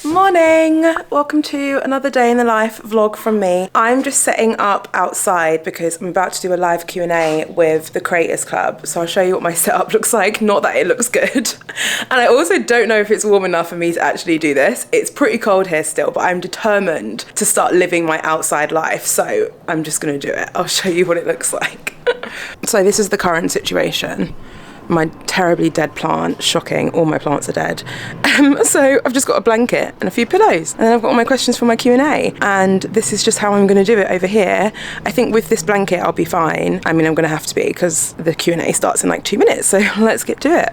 Morning! Welcome to another day in the life vlog from me. I'm just setting up outside because I'm about to do a live Q&A with the Creators Club. So I'll show you what my setup looks like, not that it looks good. And I also don't know if it's warm enough for me to actually do this. It's pretty cold here still, but I'm determined to start living my outside life. So I'm just gonna do it. I'll show you what it looks like. So this is the current situation. My terribly dead plant, shocking, all my plants are dead. So I've just got a blanket and a few pillows, and then I've got all my questions for my Q&A, and this is just how I'm gonna do it over here. I think with this blanket I'll be fine. I mean, I'm gonna have to be because the Q&A starts in like 2 minutes, so let's get to it.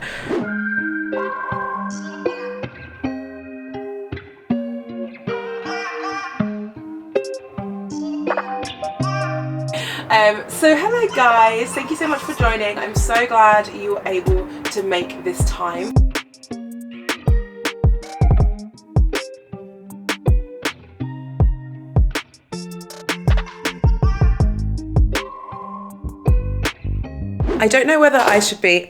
So hello guys, thank you so much for joining. I'm so glad you were able to make this time. I don't know whether I should be,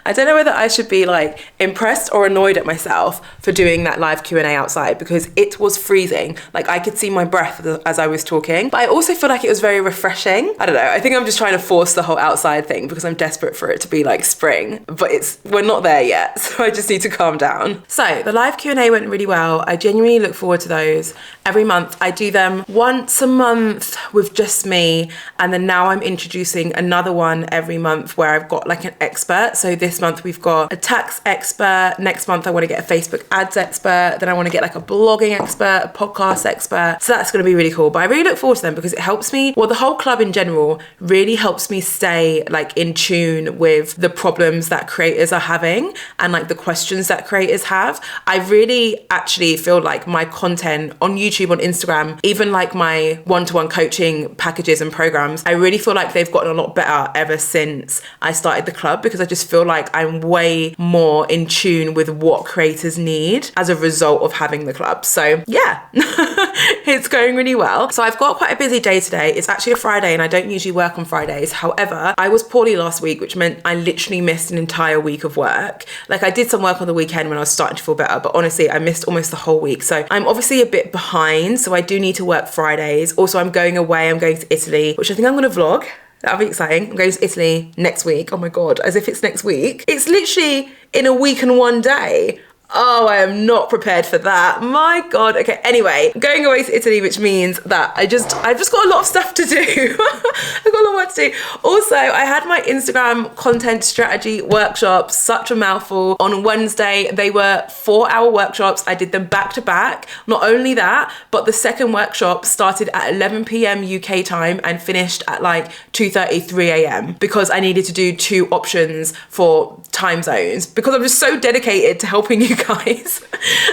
I don't know whether I should be like impressed or annoyed at myself for doing that live Q&A outside because it was freezing. Like I could see my breath as I was talking, but I also feel like it was very refreshing. I don't know, I think I'm just trying to force the whole outside thing because I'm desperate for it to be like spring, but we're not there yet. So I just need to calm down. So the live Q&A went really well. I genuinely look forward to those. Every month I do them once a month with just me. And then now I'm introducing another one every month where I've got like an expert. So this month we've got a tax expert. Next month I want to get a Facebook ads expert. Then I want to get like a blogging expert, a podcast expert. So that's going to be really cool. But I really look forward to them because it helps me, well, the whole club in general really helps me stay like in tune with the problems that creators are having and like the questions that creators have. I really actually feel like my content on YouTube, on Instagram, even like my one-to-one coaching packages and programs, I really feel like they've gotten a lot better ever since I started the club because I just feel like I'm way more in tune with what creators need as a result of having the club. So yeah, it's going really well. So I've got quite a busy day today. It's actually a Friday and I don't usually work on Fridays. However, I was poorly last week, which meant I literally missed an entire week of work. Like I did some work on the weekend when I was starting to feel better, but honestly, I missed almost the whole week. So I'm obviously a bit behind. So I do need to work Fridays. Also, I'm going away. I'm going to Italy, which I think I'm going to vlog. That'll be exciting. I'm going to Italy next week. Oh my God, as if it's next week. It's literally in a week and 1 day. Oh, I am not prepared for that. My God. Okay, anyway, I'm going away to Italy, which means that I've just got a lot of stuff to do. I've got a lot of work to do. Also, I had my Instagram content strategy workshops, such a mouthful, on Wednesday. They were 4-hour workshops. I did them back to back. Not only that, but the second workshop started at 11 p.m. UK time and finished at like 2:30, 3 a.m. because I needed to do 2 options for time zones because I'm just so dedicated to helping you guys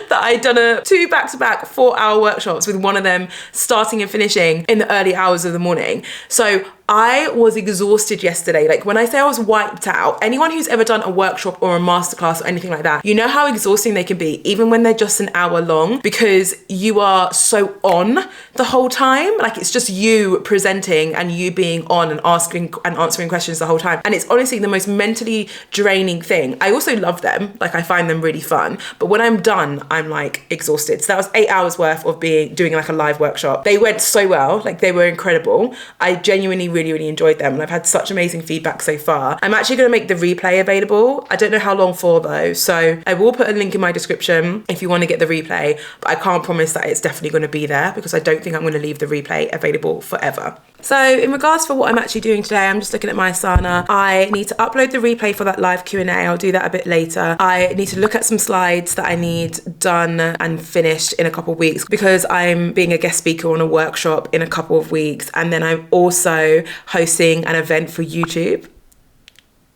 that I'd done 2 back-to-back 4-hour workshops with one of them starting and finishing in the early hours of the morning. So I was exhausted yesterday. Like when I say I was wiped out, anyone who's ever done a workshop or a masterclass or anything like that, you know how exhausting they can be, even when they're just an hour long, because you are so on the whole time. Like it's just you presenting and you being on and asking and answering questions the whole time. And it's honestly the most mentally draining thing. I also love them. Like I find them really fun. But when I'm done, I'm like exhausted. So that was 8 hours worth of doing like a live workshop. They went so well. Like they were incredible. I genuinely really enjoyed them and I've had such amazing feedback so far. I'm actually going to make the replay available. I don't know how long for though, so I will put a link in my description if you want to get the replay, but I can't promise that it's definitely going to be there because I don't think I'm going to leave the replay available forever. So in regards for what I'm actually doing today, I'm just looking at my Asana. I need to upload the replay for that live Q&A. I'll do that a bit later. I need to look at some slides that I need done and finished in a couple of weeks because I'm being a guest speaker on a workshop in a couple of weeks. And then I'm also hosting an event for YouTube.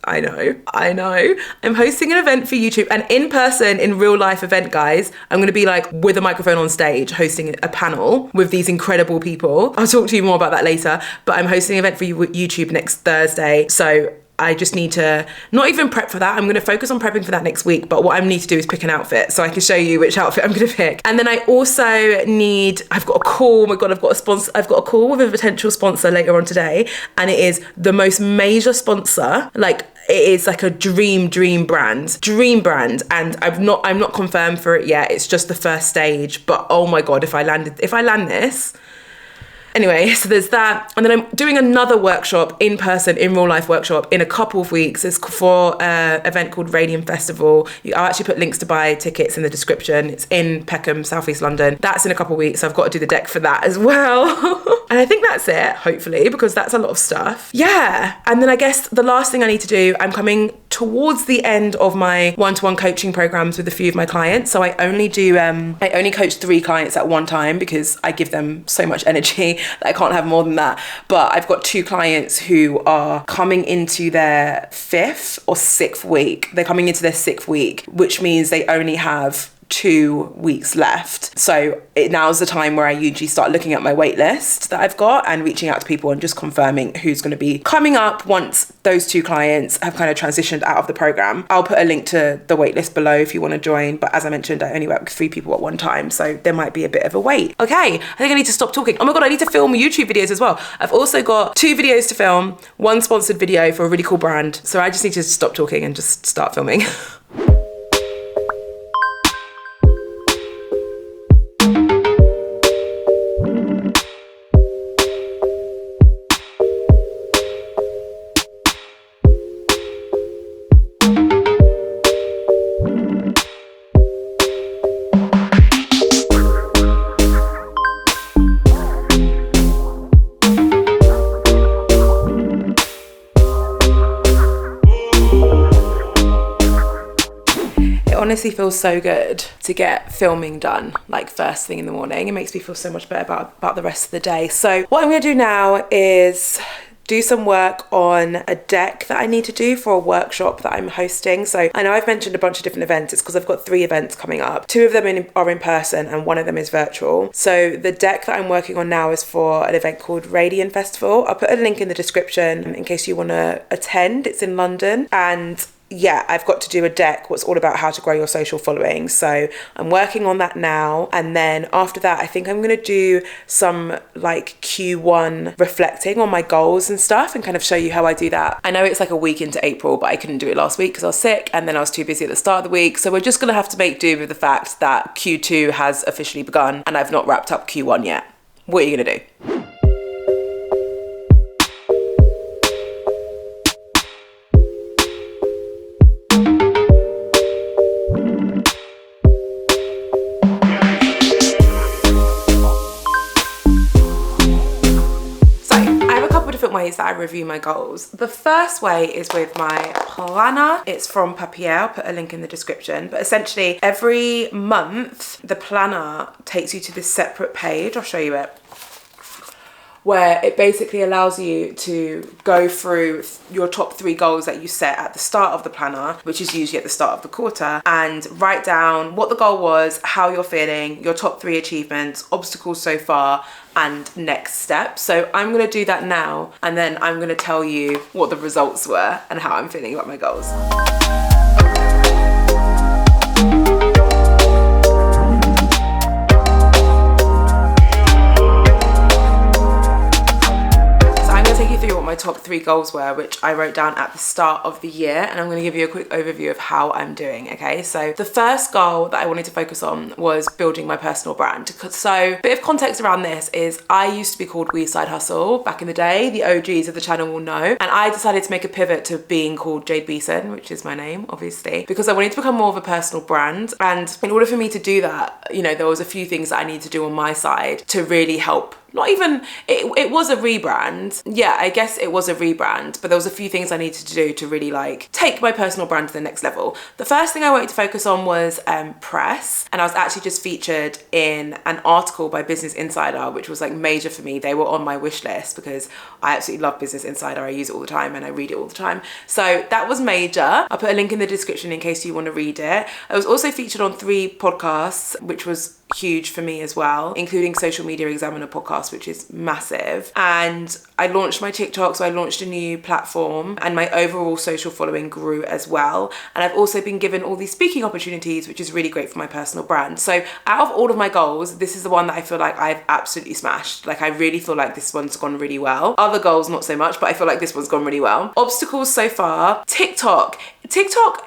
I know. I'm hosting an event for YouTube, an in-person, in real life event, guys. I'm gonna be like with a microphone on stage hosting a panel with these incredible people. I'll talk to you more about that later, but I'm hosting an event for YouTube next Thursday. So I just need to not even prep for that. I'm going to focus on prepping for that next week. But what I need to do is pick an outfit so I can show you which outfit I'm going to pick. And then I also I've got a call. Oh my God, I've got a call with a potential sponsor later on today. And it is the most major sponsor. Like it is like a dream brand. And I'm not confirmed for it yet. It's just the first stage. But oh my God, if I land this. Anyway, so there's that. And then I'm doing another workshop in person, in real life workshop in a couple of weeks. It's for an event called Radium Festival. I'll actually put links to buy tickets in the description. It's in Peckham, South East London. That's in a couple of weeks. So I've got to do the deck for that as well. And I think that's it, hopefully, because that's a lot of stuff. Yeah. And then I guess the last thing I need to do, I'm coming towards the end of my one-to-one coaching programs with a few of my clients. So I only coach 3 clients at one time because I give them so much energy that I can't have more than that. But I've got 2 clients who are coming into their 5th or 6th week. They're coming into their 6th week, which means they only have 2 weeks left. So now's the time where I usually start looking at my wait list that I've got and reaching out to people and just confirming who's going to be coming up once those 2 clients have kind of transitioned out of the program. I'll put a link to the wait list below if you want to join. But as I mentioned, I only work with 3 people at one time, so there might be a bit of a wait. Okay, I think I need to stop talking. Oh my God, I need to film YouTube videos as well. I've also got 2 videos to film, 1 sponsored video for a really cool brand. So I just need to stop talking and just start filming. Honestly feels so good to get filming done like first thing in the morning. It makes me feel so much better about the rest of the day. So what I'm going to do now is do some work on a deck that I need to do for a workshop that I'm hosting. So I know I've mentioned a bunch of different events. It's because I've got 3 events coming up. 2 of them are in person and 1 of them is virtual. So the deck that I'm working on now is for an event called Radium Festival. I'll put a link in the description in case you want to attend. It's in London. And yeah, I've got to do a deck what's all about how to grow your social following. So I'm working on that now. And then after that, I think I'm going to do some like Q1 reflecting on my goals and stuff and kind of show you how I do that. I know it's like a week into April, but I couldn't do it last week because I was sick and then I was too busy at the start of the week. So we're just going to have to make do with the fact that Q2 has officially begun and I've not wrapped up Q1 yet. What are you going to do? Ways that I review my goals. The first way is with my planner. It's from Papier. I'll put a link in the description. But essentially every month the planner takes you to this separate page. I'll show you it. Where it basically allows you to go through your top 3 goals that you set at the start of the planner, which is usually at the start of the quarter, and write down what the goal was, how you're feeling, your top 3 achievements, obstacles so far, and next steps. So I'm gonna do that now, and then I'm gonna tell you what the results were and how I'm feeling about my goals. My top 3 goals were, which I wrote down at the start of the year, and I'm going to give you a quick overview of how I'm doing. Okay, so the first goal that I wanted to focus on was building my personal brand. So a bit of context around this is I used to be called We Side Hustle back in the day. The OGs of the channel will know, and I decided to make a pivot to being called Jade Beason, which is my name obviously, because I wanted to become more of a personal brand. And in order for me to do that, you know, there was a few things that I needed to do on my side to really help. Not even, it was a rebrand. Yeah, I guess it was a rebrand, but there was a few things I needed to do to really like take my personal brand to the next level. The first thing I wanted to focus on was press, and I was actually just featured in an article by Business Insider, which was like major for me. They were on my wish list because I absolutely love Business Insider. I use it all the time and I read it all the time. So that was major. I'll put a link in the description in case you want to read it. I was also featured on 3 podcasts, which was huge for me as well, including Social Media Examiner podcast, which is massive. And I launched my TikTok, so I launched a new platform, and my overall social following grew as well. And I've also been given all these speaking opportunities, which is really great for my personal brand. So out of all of my goals, this is the one that I feel like I've absolutely smashed. Like I really feel like this one's gone really well. Other goals, not so much, but I feel like this one's gone really well. Obstacles so far, TikTok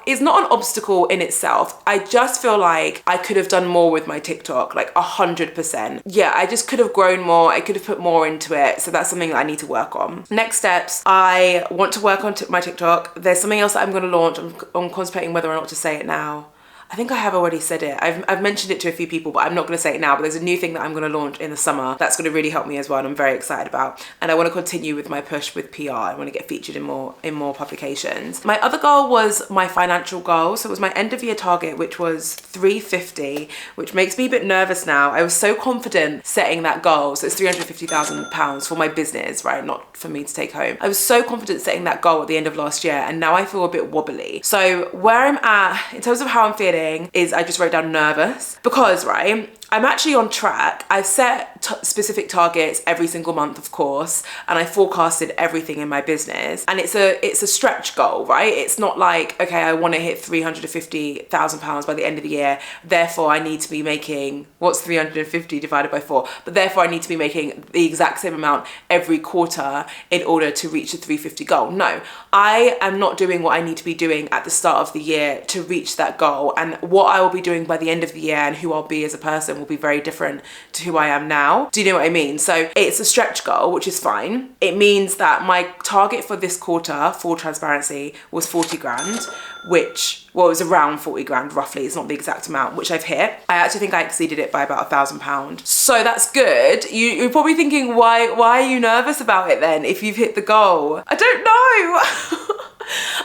is not an obstacle in itself. I just feel like I could have done more with my TikTok, like 100%. Yeah, I just could have grown more. I could have put more into it. So that's something that I need to work on. Next steps, I want to work on my TikTok. There's something else that I'm going to launch. I'm contemplating whether or not to say it now. I think I have already said it. I've mentioned it to a few people, but I'm not going to say it now. But there's a new thing that I'm going to launch in the summer that's going to really help me as well, and I'm very excited about. And I want to continue with my push with PR. I want to get featured in more publications. My other goal was my financial goal. So it was my end of year target, which was 350, which makes me a bit nervous now. I was so confident setting that goal. So it's £350,000 for my business, right? Not for me to take home. I was so confident setting that goal at the end of last year, and now I feel a bit wobbly. So where I'm at in terms of how I'm feeling is I just wrote down nervous because, right, I'm actually on track. I've set specific targets every single month, of course, and I forecasted everything in my business. And it's a stretch goal, right? It's not like, okay, I want to hit £350,000 by the end of the year, therefore I need to be making, what's 350 divided by 4? But therefore I need to be making the exact same amount every quarter in order to reach the 350 goal. No, I am not doing what I need to be doing at the start of the year to reach that goal. And what I will be doing by the end of the year and who I'll be as a person will be very different to who I am now. Do you know what I mean? So it's a stretch goal, which is fine. It means that my target for this quarter, full transparency, was 40 grand, which, well, it was around 40 grand roughly. It's not the exact amount, which I've hit. I actually think I exceeded it by about £1,000. So that's good. You're probably thinking, why are you nervous about it then if you've hit the goal? I don't know.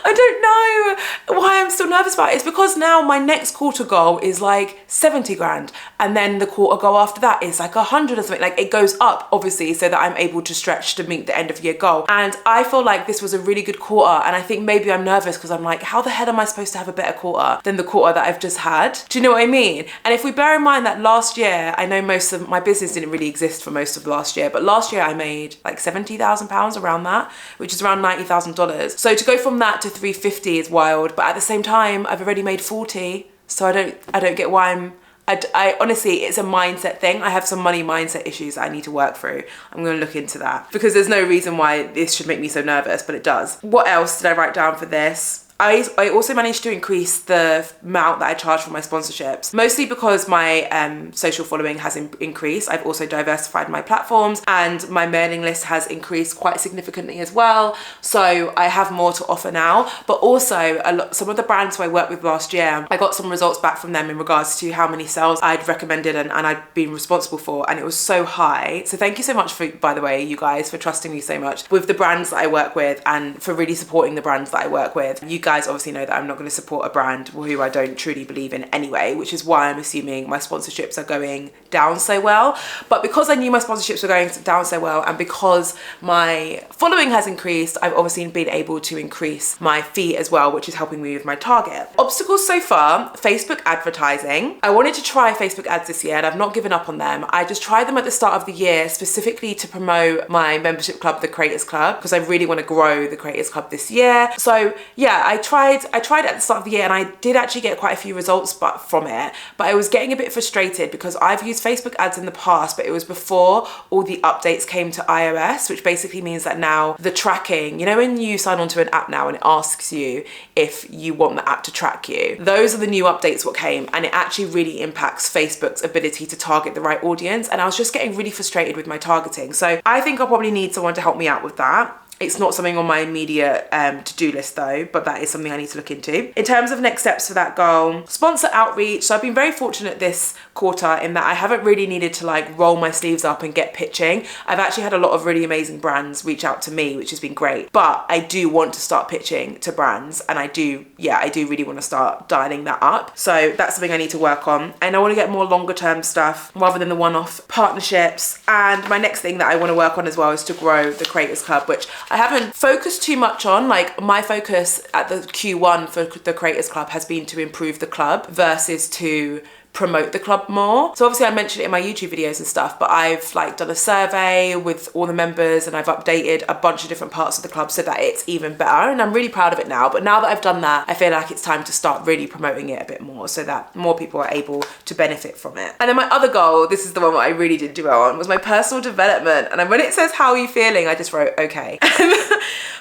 I don't know why I'm still nervous about it. It's because now my next quarter goal is like 70 grand. And then the quarter goal after that is like 100 or something. Like it goes up, obviously, so that I'm able to stretch to meet the end of year goal. And I feel like this was a really good quarter. And I think maybe I'm nervous because I'm like, how the hell am I supposed to have a better quarter than the quarter that I've just had? Do you know what I mean? And if we bear in mind that last year, I know most of my business didn't really exist for most of last year, but last year I made like £70,000 around that, which is around $90,000. So to go from that to 350 is wild, but at the same time I've already made 40, so I don't get why I honestly, it's a mindset thing. I have some money mindset issues that I need to work through. I'm going to look into that because there's no reason why this should make me so nervous, but it does. What else did I write down for this? I also managed to increase the amount that I charge for my sponsorships, mostly because my social following has increased. I've also diversified my platforms and my mailing list has increased quite significantly as well. So I have more to offer now, but also some of the brands who I worked with last year, I got some results back from them in regards to how many sales I'd recommended and I'd been responsible for, and it was so high. So thank you so much for, by the way, you guys, for trusting me so much with the brands that I work with and for really supporting the brands that I work with. You guys obviously know that I'm not going to support a brand who I don't truly believe in anyway, which is why I'm assuming my sponsorships are going down so well. But because I knew my sponsorships were going down so well, and because my following has increased, I've obviously been able to increase my fee as well, which is helping me with my target. Obstacles so far, Facebook advertising. I wanted to try Facebook ads this year and I've not given up on them. I just tried them at the start of the year specifically to promote my membership club, the Creators Club, because I really want to grow the Creators Club this year. So yeah, I tried at the start of the year and I did actually get quite a few results from it, but I was getting a bit frustrated because I've used Facebook ads in the past, but it was before all the updates came to iOS, which basically means that now the tracking, you know, when you sign onto an app now and it asks you if you want the app to track you, those are the new updates what came, and it actually really impacts Facebook's ability to target the right audience. And I was just getting really frustrated with my targeting. So I think I'll probably need someone to help me out with that. It's not something on my immediate to-do list though, but that is something I need to look into. In terms of next steps for that goal, sponsor outreach. So I've been very fortunate this quarter in that I haven't really needed to like roll my sleeves up and get pitching. I've actually had a lot of really amazing brands reach out to me, which has been great. But I do want to start pitching to brands, and I do really want to start dialing that up. So that's something I need to work on. And I want to get more longer term stuff rather than the one-off partnerships. And my next thing that I want to work on as well is to grow the Creators Club, which I haven't focused too much on. Like my focus at the Q1 for the Creators Club has been to improve the club versus to promote the club more. So obviously I mentioned it in my YouTube videos and stuff, but I've like done a survey with all the members and I've updated a bunch of different parts of the club so that it's even better, and I'm really proud of it now. But now that I've done that, I feel like it's time to start really promoting it a bit more so that more people are able to benefit from it. And then my other goal, this is the one that I really didn't do well on, was my personal development. And when it says how are you feeling, I just wrote okay.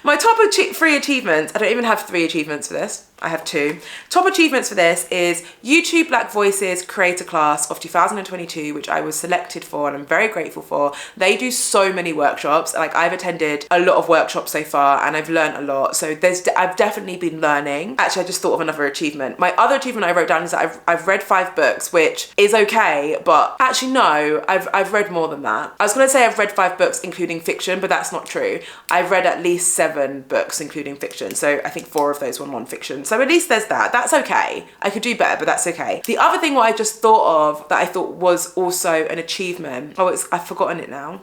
My top 3 achievements, I don't even have 3 achievements for this, I have 2. Top achievements for this is YouTube Black Voices Creator Class of 2022, which I was selected for and I'm very grateful for. They do so many workshops. Like, I've attended a lot of workshops so far and I've learned a lot. So I've definitely been learning. Actually, I just thought of another achievement. My other achievement I wrote down is that I've read 5 books, which is okay, but actually no, I've read more than that. I was gonna say I've read 5 books including fiction, but that's not true. I've read at least 7 books including fiction. So I think 4 of those were non-fiction. So at least there's that. That's okay. I could do better, but that's okay. The other thing what I just thought of that I thought was also an achievement. Oh, I've forgotten it now.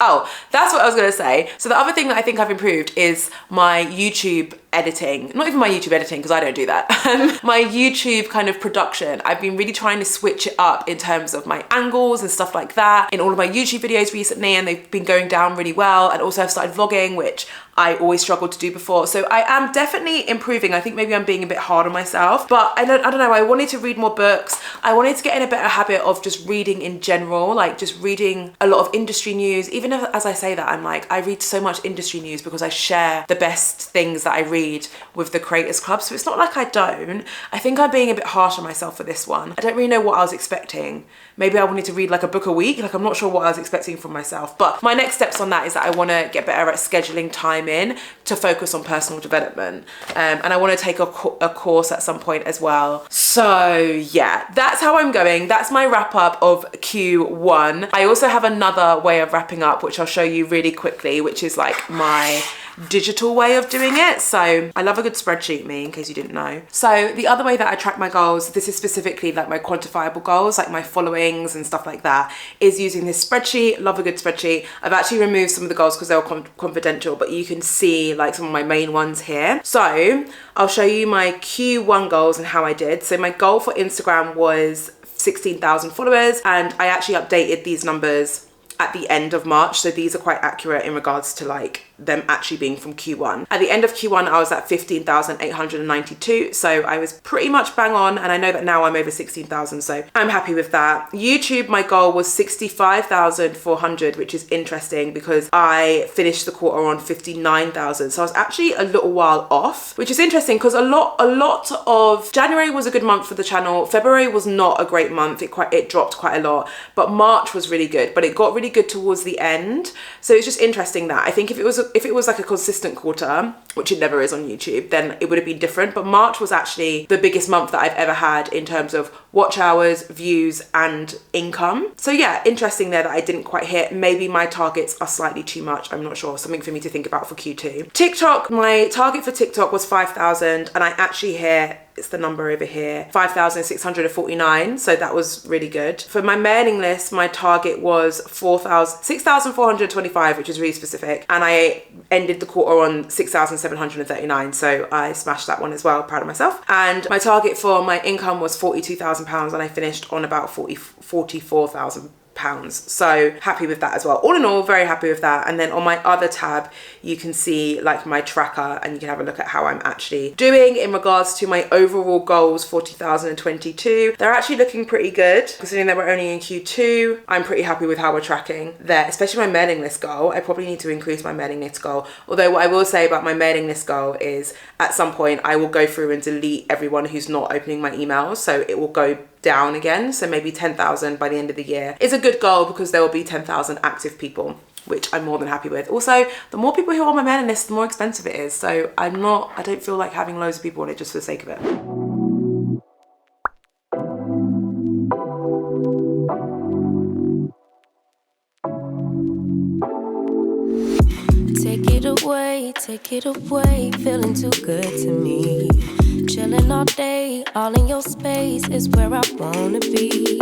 Oh, that's what I was gonna say. So the other thing that I think I've improved is my YouTube editing. Not even my YouTube editing, because I don't do that. My YouTube kind of production. I've been really trying to switch it up in terms of my angles and stuff like that in all of my YouTube videos recently, and they've been going down really well. And also I've started vlogging, which I always struggled to do before. So I am definitely improving. I think maybe I'm being a bit hard on myself, but I don't know. I wanted to read more books. I wanted to get in a better habit of just reading in general, like just reading a lot of industry news. Even if, as I say that, I'm like, I read so much industry news because I share the best things that I read with the Creators Club. So it's not like I don't. I think I'm being a bit harsh on myself for this one. I don't really know what I was expecting. Maybe I wanted to read like a book a week. Like, I'm not sure what I was expecting from myself. But my next steps on that is that I want to get better at scheduling time in to focus on personal development. And I want to take a course at some point as well. So yeah, that's how I'm going. That's my wrap up of Q1. I also have another way of wrapping up, which I'll show you really quickly, which is like my digital way of doing it. So I love a good spreadsheet, me, in case you didn't know. So the other way that I track my goals, this is specifically like my quantifiable goals, like my followings and stuff like that, is using this spreadsheet. Love a good spreadsheet. I've actually removed some of the goals because they were confidential, but you can see like some of my main ones here. So I'll show you my Q1 goals and how I did. So my goal for Instagram was 16,000 followers, and I actually updated these numbers at the end of March. So these are quite accurate in regards to like them actually being from Q1. At the end of Q1, I was at 15,892. So I was pretty much bang on. And I know that now I'm over 16,000. So I'm happy with that. YouTube, my goal was 65,400, which is interesting because I finished the quarter on 59,000. So I was actually a little while off, which is interesting because a lot of January was a good month for the channel. February was not a great month. It dropped quite a lot, but March was really good, but it got really good towards the end. So it's just interesting that I think if it was like a consistent quarter, which it never is on YouTube, then it would have been different. But March was actually the biggest month that I've ever had in terms of watch hours, views, and income. So yeah, interesting there that I didn't quite hit. Maybe my targets are slightly too much. I'm not sure. Something for me to think about for Q2. TikTok, my target for TikTok was 5,000, and I actually hit, it's the number over here, 5,649. So that was really good. For my mailing list, my target was 6,425, which is really specific. And I ended the quarter on 6,739. So I smashed that one as well. Proud of myself. And my target for my income was £42,000, and I finished on about 44,000 pounds. So happy with that as well. All in all, very happy with that. And then on my other tab, you can see like my tracker, and you can have a look at how I'm actually doing in regards to my overall goals for 2022. They're actually looking pretty good considering that we're only in Q2. I'm pretty happy with how we're tracking there, especially my mailing list goal. I probably need to increase my mailing list goal. Although what I will say about my mailing list goal is at some point I will go through and delete everyone who's not opening my emails. So it will go down again. So maybe 10,000 by the end of the year is a good goal because there will be 10,000 active people, which I'm more than happy with. Also, the more people who are on my mailing list, the more expensive it is. So I don't feel like having loads of people on it just for the sake of it. Take it away, feeling too good to me. Chilling all day, all in your space is where I wanna be.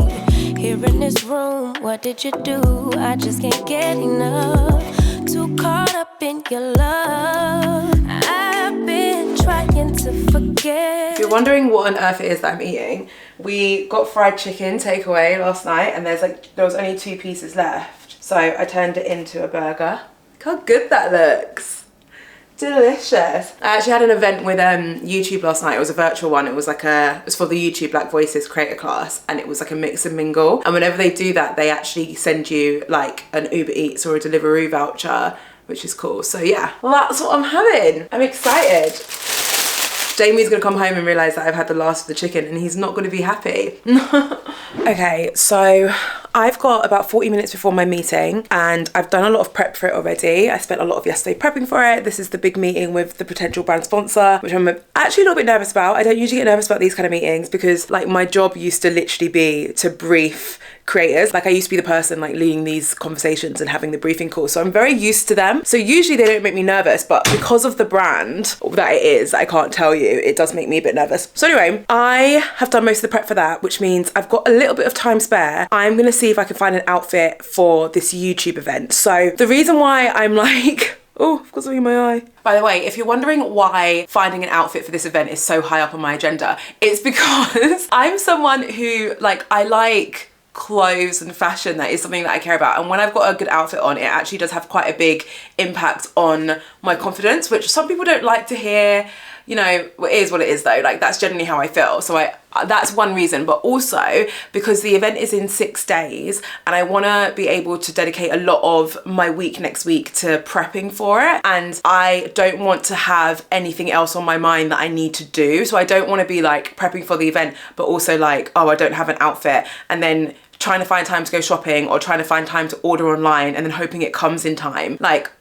Here in this room, what did you do? I just can't get enough. Too caught up in your love. I've been trying to forget. If you're wondering what on earth it is that I'm eating, we got fried chicken takeaway last night and there was only 2 pieces left. So I turned it into a burger. Look how good that looks. Delicious. I actually had an event with YouTube last night. It was a virtual one. It was for the YouTube Black Voices creator class, and it was like a mix and mingle. And whenever they do that, they actually send you like an Uber Eats or a Deliveroo voucher, which is cool. So yeah, well, that's what I'm having. I'm excited. Jamie's gonna come home and realise that I've had the last of the chicken and he's not gonna be happy. Okay, so I've got about 40 minutes before my meeting and I've done a lot of prep for it already. I spent a lot of yesterday prepping for it. This is the big meeting with the potential brand sponsor, which I'm actually a little bit nervous about. I don't usually get nervous about these kind of meetings because like my job used to literally be to brief creators. Like I used to be the person like leading these conversations and having the briefing calls. So I'm very used to them. So usually they don't make me nervous, but because of the brand that it is, I can't tell you, it does make me a bit nervous. So anyway, I have done most of the prep for that, which means I've got a little bit of time spare. I'm gonna see if I can find an outfit for this YouTube event. So the reason why I'm like, oh, I've got something in my eye. By the way, if you're wondering why finding an outfit for this event is so high up on my agenda, it's because I'm someone who I like clothes and fashion. That is something that I care about, and when I've got a good outfit on, it actually does have quite a big impact on my confidence, which some people don't like to hear. You know, it is what it is though. Like that's generally how I feel. So that's one reason, but also because the event is in 6 days and I want to be able to dedicate a lot of my week next week to prepping for it, and I don't want to have anything else on my mind that I need to do. So I don't want to be like prepping for the event but also like, oh, I don't have an outfit, and then trying to find time to go shopping or trying to find time to order online and then hoping it comes in time. Like,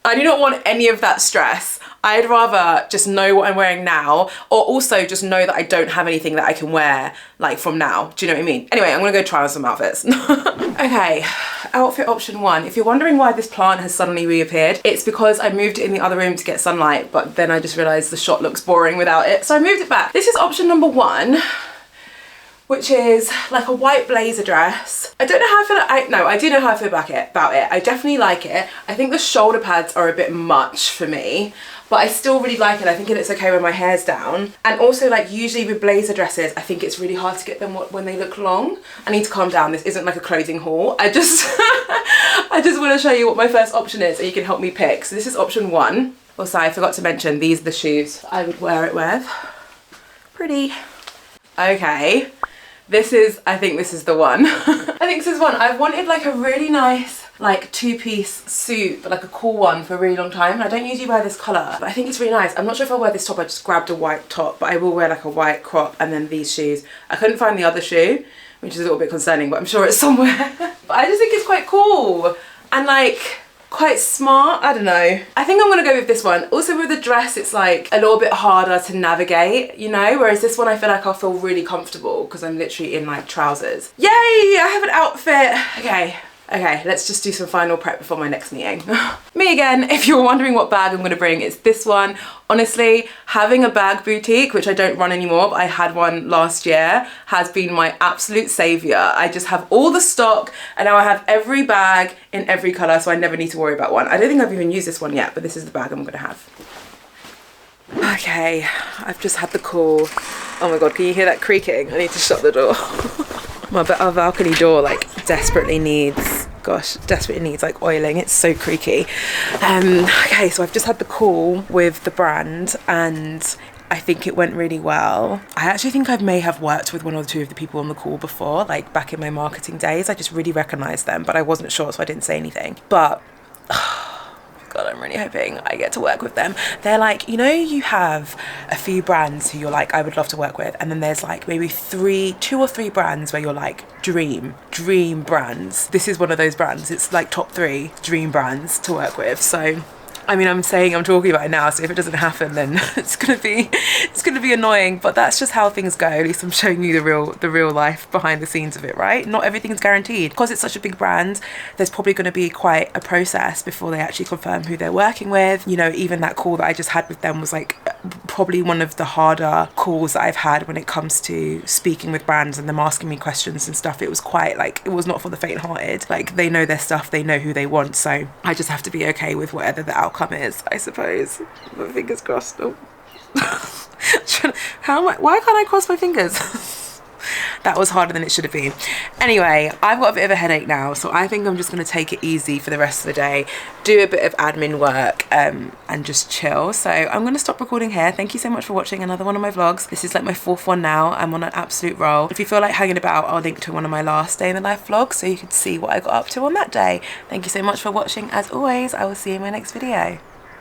I do not want any of that stress. I'd rather just know what I'm wearing now, or also just know that I don't have anything that I can wear like from now. Do you know what I mean? Anyway, I'm gonna go try on some outfits. Okay, outfit option 1. If you're wondering why this plant has suddenly reappeared, it's because I moved it in the other room to get sunlight, but then I just realized the shot looks boring without it. So I moved it back. This is option number 1. Which is like a white blazer dress. I don't know how I feel, I do know how I feel about it. I definitely like it. I think the shoulder pads are a bit much for me, but I still really like it. I think it's okay when my hair's down. And also like usually with blazer dresses, I think it's really hard to get them when they look long. I need to calm down. This isn't like a clothing haul. I just want to show you what my first option is and you can help me pick. So this is option 1. Also, I forgot to mention, these are the shoes I would wear it with. Pretty. Okay. I think this is the one. I think this is one. I've wanted like a really nice like 2-piece suit, but like a cool one for a really long time. And I don't usually wear this colour, but I think it's really nice. I'm not sure if I'll wear this top. I just grabbed a white top, but I will wear like a white crop and then these shoes. I couldn't find the other shoe, which is a little bit concerning, but I'm sure it's somewhere. But I just think it's quite cool and like quite smart. I don't know. I think I'm gonna go with this one. Also with the dress, it's like a little bit harder to navigate, you know, whereas this one I feel like I'll feel really comfortable because I'm literally in like trousers. Yay, I have an outfit. Okay, let's just do some final prep before my next meeting. Me again, if you're wondering what bag I'm gonna bring, it's this one. Honestly, having a bag boutique, which I don't run anymore, but I had one last year, has been my absolute savior. I just have all the stock and now I have every bag in every color, so I never need to worry about one. I don't think I've even used this one yet, but this is the bag I'm gonna have. Okay, I've just had the call. Oh my God, can you hear that creaking? I need to shut the door. Our balcony door like desperately needs like oiling. It's so creaky. Okay, so I've just had the call with the brand and I think it went really well. I actually think I may have worked with 1 or 2 of the people on the call before, like back in my marketing days. I just really recognized them, but I wasn't sure, so I didn't say anything. But God, I'm really hoping I get to work with them. They're like, you know, you have a few brands who you're like, I would love to work with. And then there's like maybe 2 or 3 brands where you're like, dream brands. This is one of those brands. It's like top 3 dream brands to work with. So I mean, I'm talking about it now, so if it doesn't happen, then it's gonna be annoying. But that's just how things go. At least I'm showing you the real life behind the scenes of it, right? Not everything's guaranteed. Because it's such a big brand, there's probably gonna be quite a process before they actually confirm who they're working with. You know, even that call that I just had with them was like probably one of the harder calls that I've had when it comes to speaking with brands and them asking me questions and stuff. It was quite like, it was not for the faint-hearted. Like, they know their stuff, they know who they want, so I just have to be okay with whatever the outcome is, I suppose. But fingers crossed. Oh, Why can't I cross my fingers? That was harder than it should have been. Anyway, I've got a bit of a headache now, so I think I'm just going to take it easy for the rest of the day, do a bit of admin work, and just chill. So I'm going to stop recording here. Thank you so much for watching another one of my vlogs. This is like my 4th one now. I'm on an absolute roll. If you feel like hanging about, I'll link to one of my last day in the life vlogs so you can see what I got up to on that day. Thank you so much for watching. As always, I will see you in my next video.